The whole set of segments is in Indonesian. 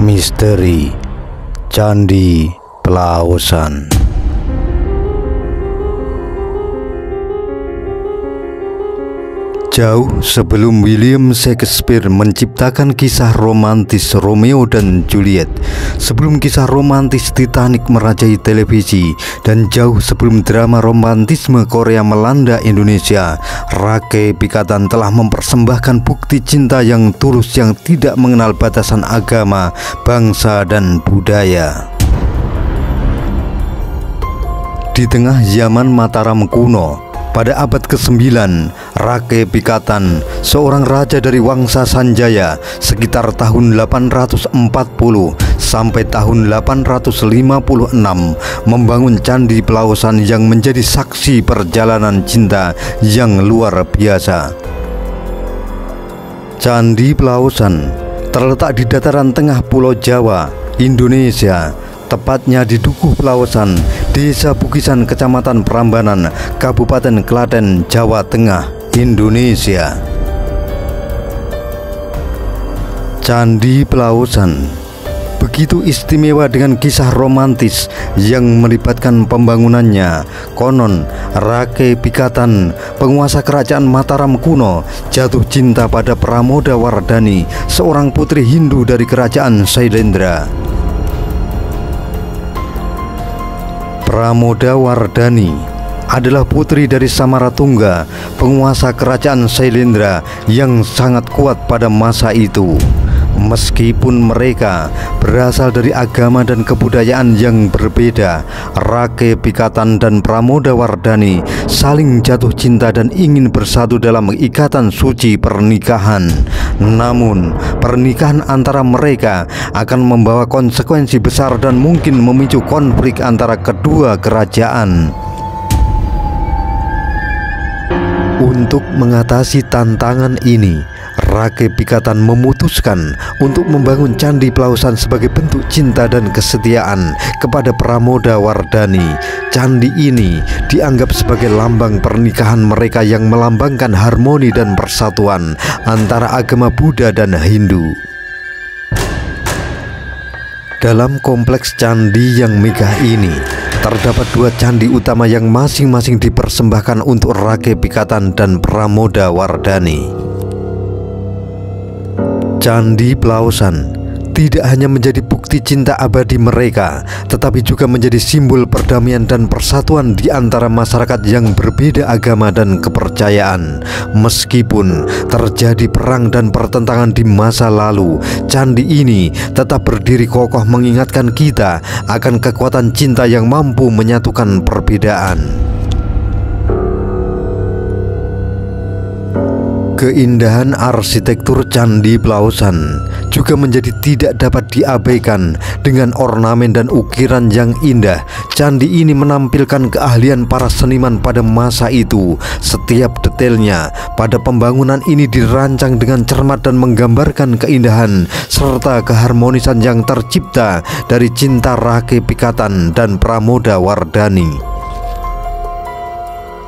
Misteri Candi Pelausan. Jauh sebelum William Shakespeare menciptakan kisah romantis Romeo dan Juliet, sebelum kisah romantis Titanic merajai televisi, dan jauh sebelum drama romantisme Korea melanda Indonesia, Rake Pikatan telah mempersembahkan bukti cinta yang tulus yang tidak mengenal batasan agama, bangsa, dan budaya. Di tengah zaman Mataram kuno, pada abad ke-9, Rake Pikatan, seorang raja dari Wangsa Sanjaya, sekitar tahun 840 sampai tahun 856, membangun Candi Pelausan yang menjadi saksi perjalanan cinta yang luar biasa. Candi Pelausan terletak di dataran tengah Pulau Jawa, Indonesia, tepatnya di Dukuh Pelausan, Desa Bukisan, Kecamatan Prambanan, Kabupaten Klaten, Jawa Tengah, Indonesia. Candi Pelausan begitu istimewa dengan kisah romantis yang melibatkan pembangunannya. Konon Rake Pikatan, penguasa kerajaan Mataram kuno, jatuh cinta pada Pramodawardhani, seorang putri Hindu dari kerajaan Sailendra. Pramodawardhani adalah putri dari Samaratungga, penguasa kerajaan Sailendra yang sangat kuat pada masa itu. Meskipun mereka berasal dari agama dan kebudayaan yang berbeda, Rake Pikatan dan Pramodawardhani saling jatuh cinta dan ingin bersatu dalam ikatan suci pernikahan. Namun, pernikahan antara mereka akan membawa konsekuensi besar dan mungkin memicu konflik antara kedua kerajaan. Untuk mengatasi tantangan ini, Rake Pikatan memutuskan untuk membangun Candi Pelausan sebagai bentuk cinta dan kesetiaan kepada Pramodawardhani. Candi ini dianggap sebagai lambang pernikahan mereka yang melambangkan harmoni dan persatuan antara agama Buddha dan Hindu. Dalam kompleks candi yang megah ini, terdapat dua candi utama yang masing-masing dipersembahkan untuk Rake Pikatan dan Pramodawardhani. Candi Pelausan tidak hanya menjadi bukti cinta abadi mereka, tetapi juga menjadi simbol perdamaian dan persatuan di antara masyarakat yang berbeda agama dan kepercayaan. Meskipun terjadi perang dan pertentangan di masa lalu, candi ini tetap berdiri kokoh mengingatkan kita akan kekuatan cinta yang mampu menyatukan perbedaan. Keindahan arsitektur Candi Pelausan juga menjadi tidak dapat diabaikan. Dengan ornamen dan ukiran yang indah, candi ini menampilkan keahlian para seniman pada masa itu. Setiap detailnya pada pembangunan ini dirancang dengan cermat dan menggambarkan keindahan serta keharmonisan yang tercipta dari cinta Rake Pikatan dan Pramodawardhani.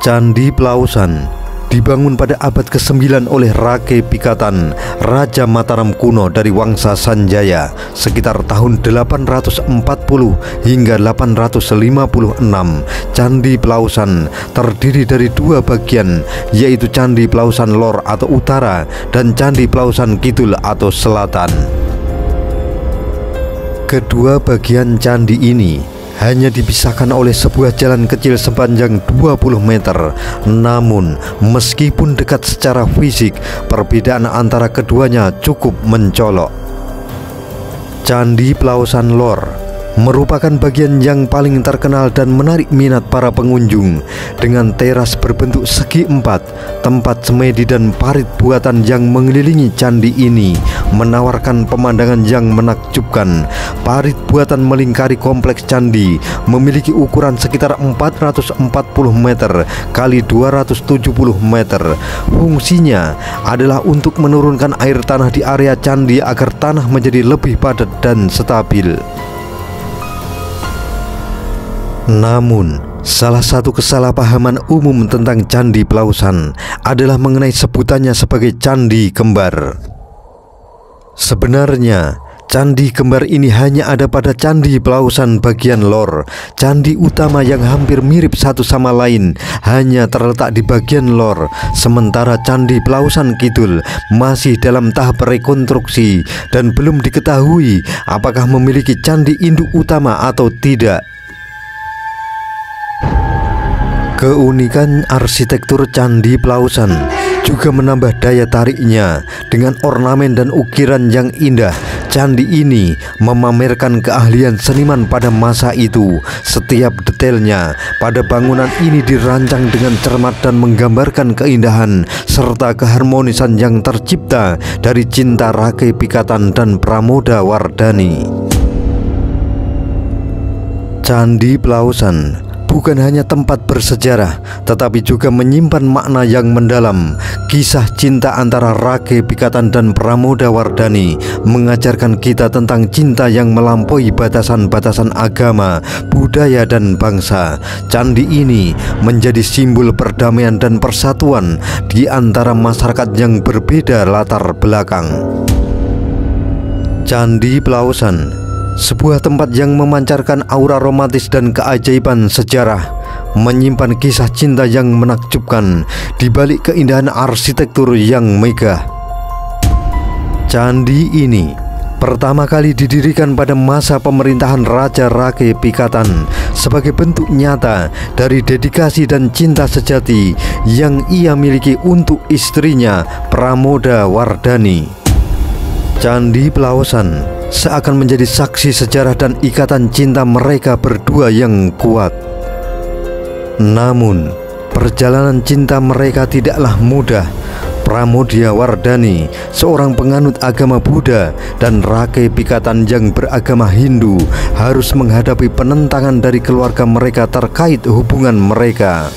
Candi Pelausan dibangun pada abad ke-9 oleh Rake Pikatan, Raja Mataram kuno dari Wangsa Sanjaya, sekitar tahun 840 hingga 856. Candi Pelausan terdiri dari dua bagian, yaitu Candi Pelausan Lor atau utara dan Candi Pelausan Kidul atau selatan. Kedua bagian candi ini hanya dipisahkan oleh sebuah jalan kecil sepanjang 20 meter. Namun, meskipun dekat secara fisik, perbedaan antara keduanya cukup mencolok. Candi Pelausan Lor merupakan bagian yang paling terkenal dan menarik minat para pengunjung. Dengan teras berbentuk segi empat, tempat semedi dan parit buatan yang mengelilingi candi ini menawarkan pemandangan yang menakjubkan. Parit buatan melingkari kompleks candi memiliki ukuran sekitar 440 meter kali 270 meter. Fungsinya adalah untuk menurunkan air tanah di area candi agar tanah menjadi lebih padat dan stabil. Namun, salah satu kesalahpahaman umum tentang Candi Pelausan adalah mengenai sebutannya sebagai Candi Kembar. Sebenarnya, Candi kembar ini hanya ada pada Candi Pelausan bagian lor. Candi utama yang hampir mirip satu sama lain hanya terletak di bagian lor, sementara Candi Pelausan Kidul masih dalam tahap rekonstruksi dan belum diketahui apakah memiliki candi induk utama atau tidak. Keunikan arsitektur Candi Pelausan juga menambah daya tariknya. Dengan ornamen dan ukiran yang indah, candi ini memamerkan keahlian seniman pada masa itu. Setiap detailnya pada bangunan ini dirancang dengan cermat dan menggambarkan keindahan serta keharmonisan yang tercipta dari cinta Rake Pikatan dan Pramodawardhani. Candi Pelausan bukan hanya tempat bersejarah, tetapi juga menyimpan makna yang mendalam. Kisah cinta antara Rake Pikatan dan Pramodawardhani mengajarkan kita tentang cinta yang melampaui batasan-batasan agama, budaya, dan bangsa. Candi ini menjadi simbol perdamaian dan persatuan di antara masyarakat yang berbeda latar belakang. Candi Pelausan, sebuah tempat yang memancarkan aura romantis dan keajaiban sejarah, menyimpan kisah cinta yang menakjubkan di balik keindahan arsitektur yang megah. Candi ini pertama kali didirikan pada masa pemerintahan Raja Rake Pikatan sebagai bentuk nyata dari dedikasi dan cinta sejati yang ia miliki untuk istrinya Pramodawardhani. Candi Pelausan seakan menjadi saksi sejarah dan ikatan cinta mereka berdua yang kuat. Namun, perjalanan cinta mereka tidaklah mudah. Pramodawardhani, seorang penganut agama Buddha, dan Rake Pikatan yang beragama Hindu, harus menghadapi penentangan dari keluarga mereka terkait hubungan mereka.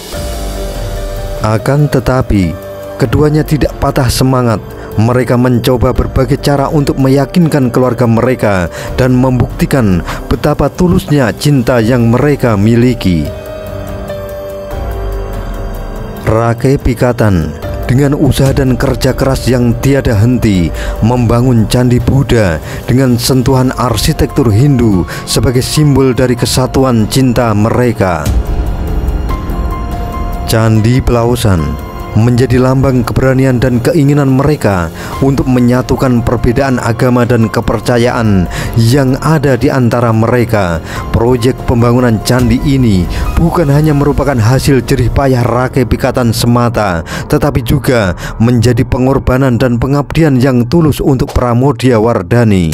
Akan tetapi, keduanya tidak patah semangat. Mereka mencoba berbagai cara untuk meyakinkan keluarga mereka dan membuktikan betapa tulusnya cinta yang mereka miliki. Rake Pikatan dengan usaha dan kerja keras yang tiada henti membangun Candi Buddha dengan sentuhan arsitektur Hindu sebagai simbol dari kesatuan cinta mereka. Candi Pelausan menjadi lambang keberanian dan keinginan mereka untuk menyatukan perbedaan agama dan kepercayaan yang ada di antara mereka. Proyek pembangunan candi ini bukan hanya merupakan hasil jerih payah Rake Pikatan semata, tetapi juga menjadi pengorbanan dan pengabdian yang tulus untuk Pramodawardhani.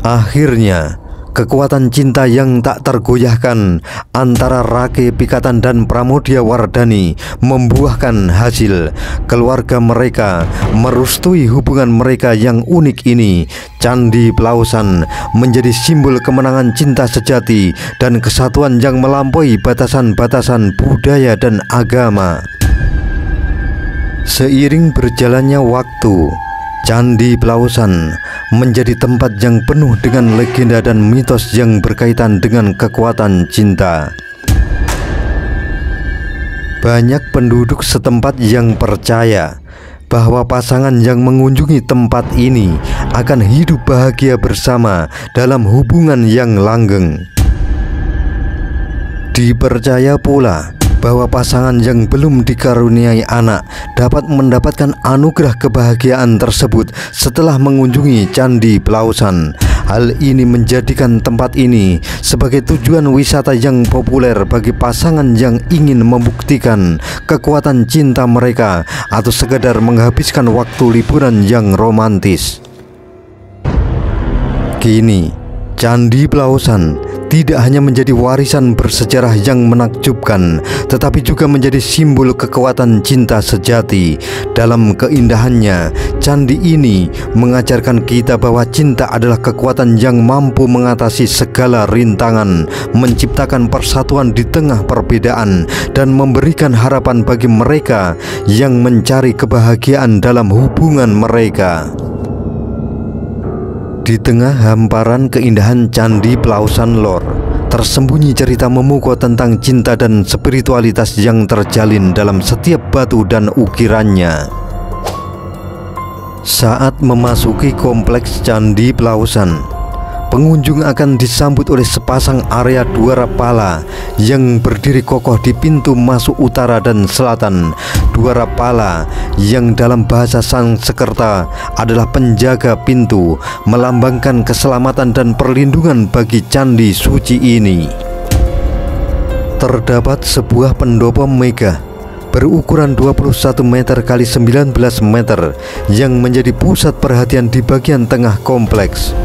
Akhirnya, kekuatan cinta yang tak tergoyahkan antara Rake Pikatan dan Pramodawardhani membuahkan hasil. Keluarga mereka merestui hubungan mereka yang unik ini. Candi Pelausan menjadi simbol kemenangan cinta sejati dan kesatuan yang melampaui batasan-batasan budaya dan agama. Seiring berjalannya waktu, Candi Pelausan menjadi tempat yang penuh dengan legenda dan mitos yang berkaitan dengan kekuatan cinta. Banyak penduduk setempat yang percaya bahwa pasangan yang mengunjungi tempat ini akan hidup bahagia bersama dalam hubungan yang langgeng. Dipercaya pula bahwa pasangan yang belum dikaruniai anak dapat mendapatkan anugerah kebahagiaan tersebut setelah mengunjungi Candi Pelausan. Hal ini menjadikan tempat ini sebagai tujuan wisata yang populer bagi pasangan yang ingin membuktikan kekuatan cinta mereka atau sekedar menghabiskan waktu liburan yang romantis. Kini, Candi Pelausan tidak hanya menjadi warisan bersejarah yang menakjubkan, tetapi juga menjadi simbol kekuatan cinta sejati. Dalam keindahannya, candi ini mengajarkan kita bahwa cinta adalah kekuatan yang mampu mengatasi segala rintangan, menciptakan persatuan di tengah perbedaan, dan memberikan harapan bagi mereka yang mencari kebahagiaan dalam hubungan mereka. Di tengah hamparan keindahan Candi Pelausan Lor, tersembunyi cerita memukau tentang cinta dan spiritualitas yang terjalin dalam setiap batu dan ukirannya. Saat memasuki kompleks Candi Pelausan, pengunjung akan disambut oleh sepasang area duara pala yang berdiri kokoh di pintu masuk utara dan selatan. Duara pala yang dalam bahasa Sanskerta adalah penjaga pintu, melambangkan keselamatan dan perlindungan bagi candi suci ini. Terdapat sebuah pendopo megah berukuran 21 meter x 19 meter yang menjadi pusat perhatian di bagian tengah kompleks.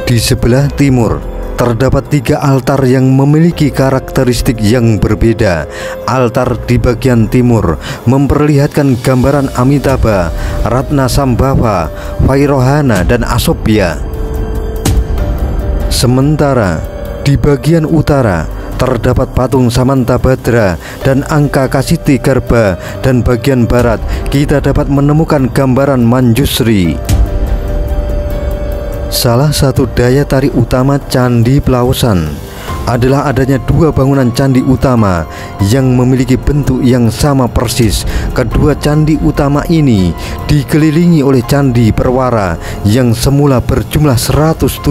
Di sebelah timur terdapat 3 altar yang memiliki karakteristik yang berbeda. Altar di bagian timur memperlihatkan gambaran Amitabha, Ratnasambhava, Vairohana, dan Asobya. Sementara di bagian utara terdapat patung Samantabhadra dan angka Kasiti Garbha, dan bagian barat kita dapat menemukan gambaran Manjusri. Salah satu daya tarik utama Candi Pelausan adalah adanya 2 bangunan candi utama yang memiliki bentuk yang sama persis. Kedua candi utama ini dikelilingi oleh Candi Perwara yang semula berjumlah 174.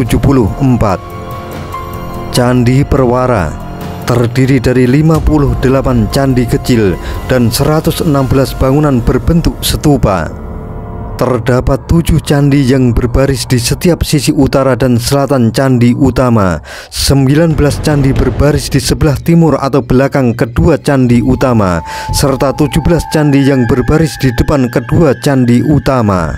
Candi Perwara terdiri dari 58 candi kecil dan 116 bangunan berbentuk stupa. Terdapat 7 candi yang berbaris di setiap sisi utara dan selatan candi utama, 19 candi berbaris di sebelah timur atau belakang kedua candi utama, serta 17 candi yang berbaris di depan kedua candi utama.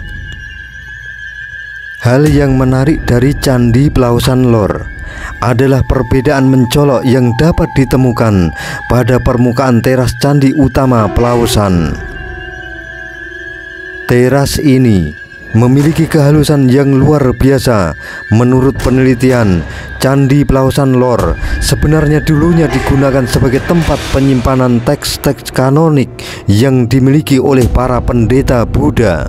Hal yang menarik dari Candi Pelausan Lor adalah perbedaan mencolok yang dapat ditemukan pada permukaan teras candi utama Pelausan. Teras ini memiliki kehalusan yang luar biasa. Menurut penelitian, Candi Pelausan Lor sebenarnya dulunya digunakan sebagai tempat penyimpanan teks-teks kanonik yang dimiliki oleh para pendeta Buddha.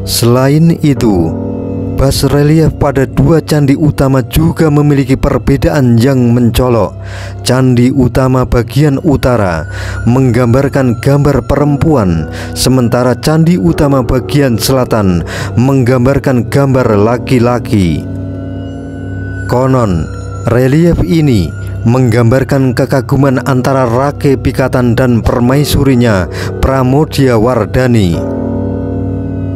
Selain itu, bas relief pada 2 candi utama juga memiliki perbedaan yang mencolok. Candi utama bagian utara menggambarkan gambar perempuan, sementara candi utama bagian selatan menggambarkan gambar laki-laki. Konon, relief ini menggambarkan kekaguman antara Rake Pikatan dan permaisurinya Pramodya Wardani.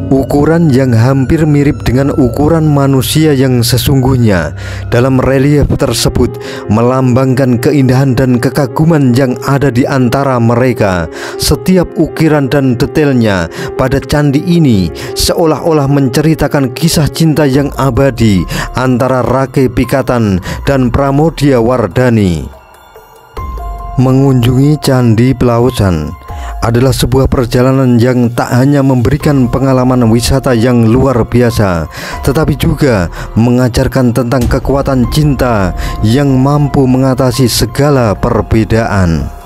Ukuran yang hampir mirip dengan ukuran manusia yang sesungguhnya dalam relief tersebut melambangkan keindahan dan kekaguman yang ada di antara mereka. Setiap ukiran dan detailnya pada candi ini seolah-olah menceritakan kisah cinta yang abadi antara Rake Pikatan dan Pramodya Wardani. Mengunjungi Candi Pelausan adalah sebuah perjalanan yang tak hanya memberikan pengalaman wisata yang luar biasa, tetapi juga mengajarkan tentang kekuatan cinta yang mampu mengatasi segala perbedaan.